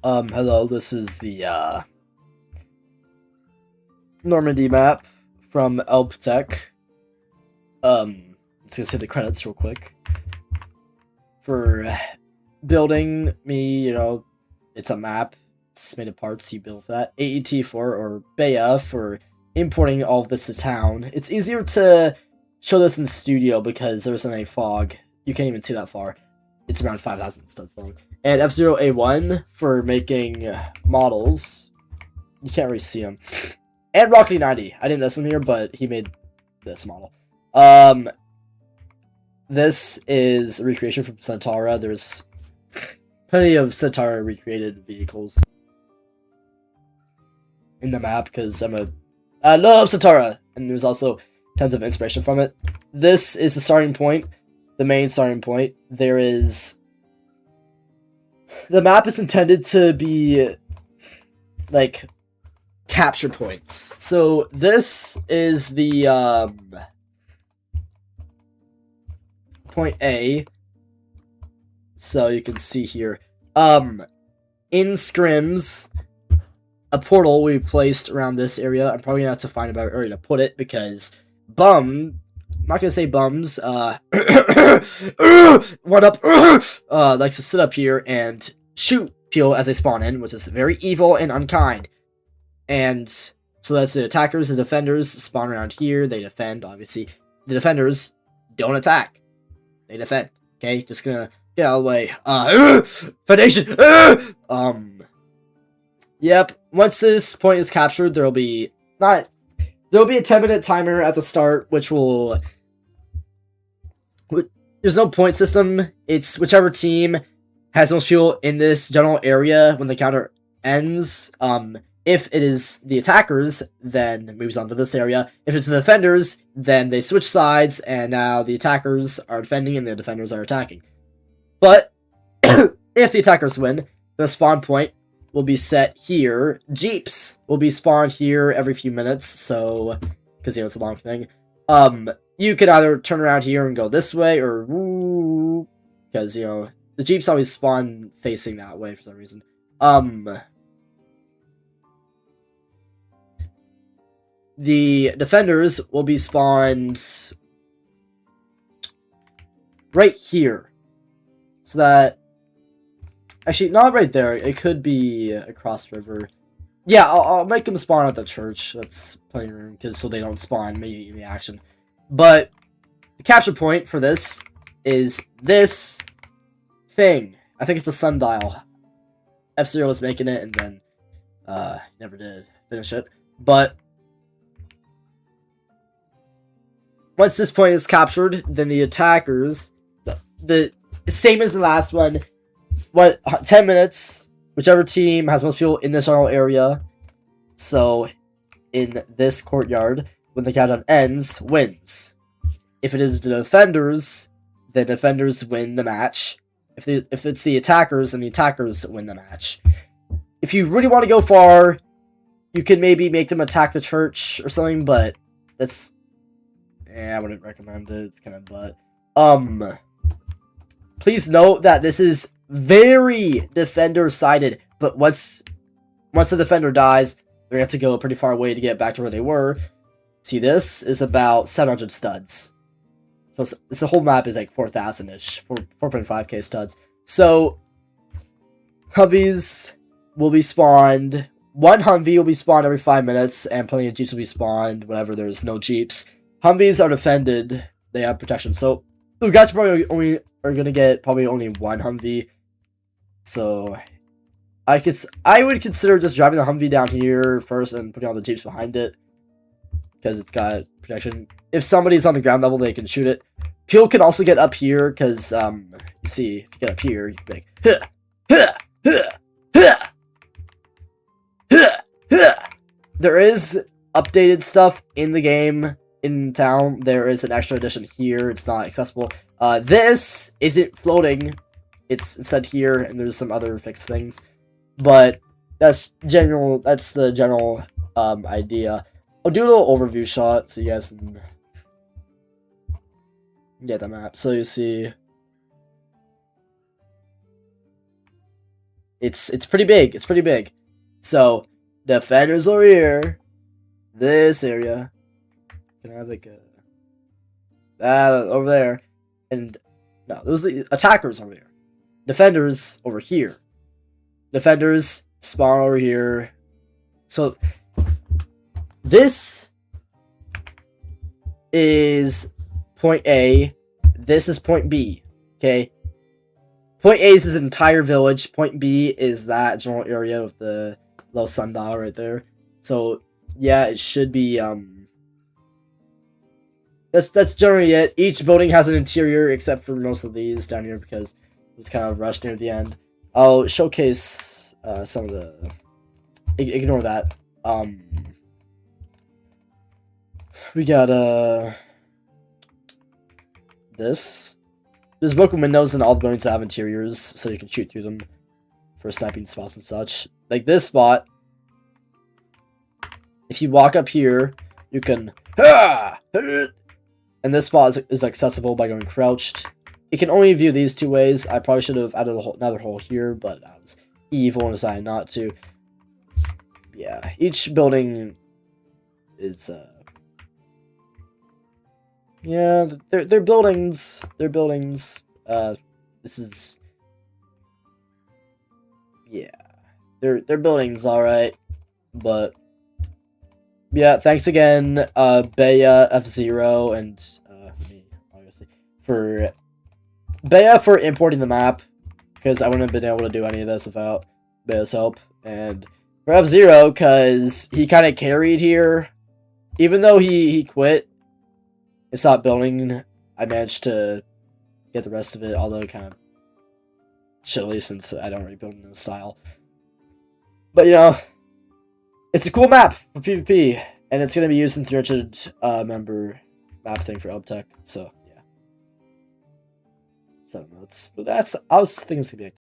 Hello, this is the, Normandy map from Tech. Let's just hit the credits real quick. For building me, it's a map. It's made of parts, you build that. AET or beya for importing all of this to town. It's easier to show this in studio because there isn't any fog. You can't even see that far. It's around 5,000 studs long. And F0A1 for making models. You can't really see them. And Rocket 90. I didn't list him here, but he made this model. This is a recreation from Centaura. There's plenty of Centaura recreated vehicles in the map because I love Centaura, and there's also tons of inspiration from it. This is the starting point, the main starting point. The map is intended to be like capture points. So this is the point A. So you can see here. In scrims, a portal will be placed around this area. I'm probably gonna have to find a better area to put it because I'm not gonna say bums, one up, likes to sit up here and shoot people as they spawn in, which is very evil and unkind. And so that's the attackers. The defenders spawn around here. They defend, obviously. The defenders don't attack. They defend. Okay, just gonna get out of the way. Foundation! Yep, once this point is captured, there'll be a 10-minute timer at the start, which will... There's no point system. It's whichever team has the most people in this general area when the counter ends. If it is the attackers, then it moves on to this area. If it's the defenders, then they switch sides, and now the attackers are defending and the defenders are attacking. But if the attackers win, their spawn point will be set here. Jeeps will be spawned here every few minutes, so because it's a long thing. You could either turn around here and go this way, or woo, because the Jeeps always spawn facing that way for some reason. The defenders will be spawned right here. So that... Actually, not right there. It could be across river. Yeah, I'll make them spawn at the church. That's plenty of room, so they don't spawn maybe in the action. But the capture point for this is this thing. I think it's a sundial. F-Zero was making it, and then never did finish it. But once this point is captured, then the attackers, the same as the last one, 10 minutes, whichever team has most people in this general area, so in this courtyard, when the countdown ends, wins. If it is the defenders, the defenders win the match. If it's the attackers, then the attackers win the match. If you really want to go far, you can maybe make them attack the church or something, but that's... I wouldn't recommend it. It's kind of butt. Please note that this is very defender-sided, but once the defender dies, they're going to have to go a pretty far away to get back to where they were. See, this is about 700 studs. So the whole map is like 4,000-ish, 4.5k studs. So, Humvees will be spawned. One Humvee will be spawned every 5 minutes, and plenty of Jeeps will be spawned whenever there's no Jeeps. Humvees are defended. They have protection. So, you guys probably only are going to get probably only one Humvee. So, I would consider just driving the Humvee down here first and putting all the Jeeps behind it, because it's got protection. If somebody's on the ground level, they can shoot it. People can also get up here, because, you see, if you get up here, you can be like, huh, huh, huh, huh, huh, huh. There is updated stuff in the game, in town. There is an extra edition here. It's not accessible. This isn't floating. It's instead here, and there's some other fixed things. But that's the general idea. I'll do a little overview shot so you guys can get the map. So you see It's pretty big. It's pretty big. So defenders over here, this area. Can I have like that over there, and no, those are the attackers over here. Defenders over here. Defenders spawn over here. So this is point A. This is point B. Okay. Point A is this entire village. Point B is that general area of the little sundial right there. So yeah, it should be That's generally it. Each building has an interior except for most of these down here because it was kind of rushed near the end. I'll showcase some of the. Ignore that. We got this. There's broken windows in all the buildings that have interiors, so you can shoot through them for sniping spots and such. Like this spot. If you walk up here, you can. And this spot is accessible by going crouched. You can only view these two ways. I probably should have added another hole here, but I was evil and decided not to. Yeah, each building is yeah, they're buildings. They're buildings. This is yeah, they're buildings, all right. But yeah, thanks again, beya, F0, and me, obviously, for beya for importing the map, because I wouldn't have been able to do any of this without beya's help, and for F0, because he kind of carried here, even though he quit and stopped building. I managed to get the rest of it, although kind of chilly since I don't really build in this style. But you know, it's a cool map for PvP, and it's going to be used in 300 member map thing for Elbtech, so yeah. So that's I was thinking it's going to be like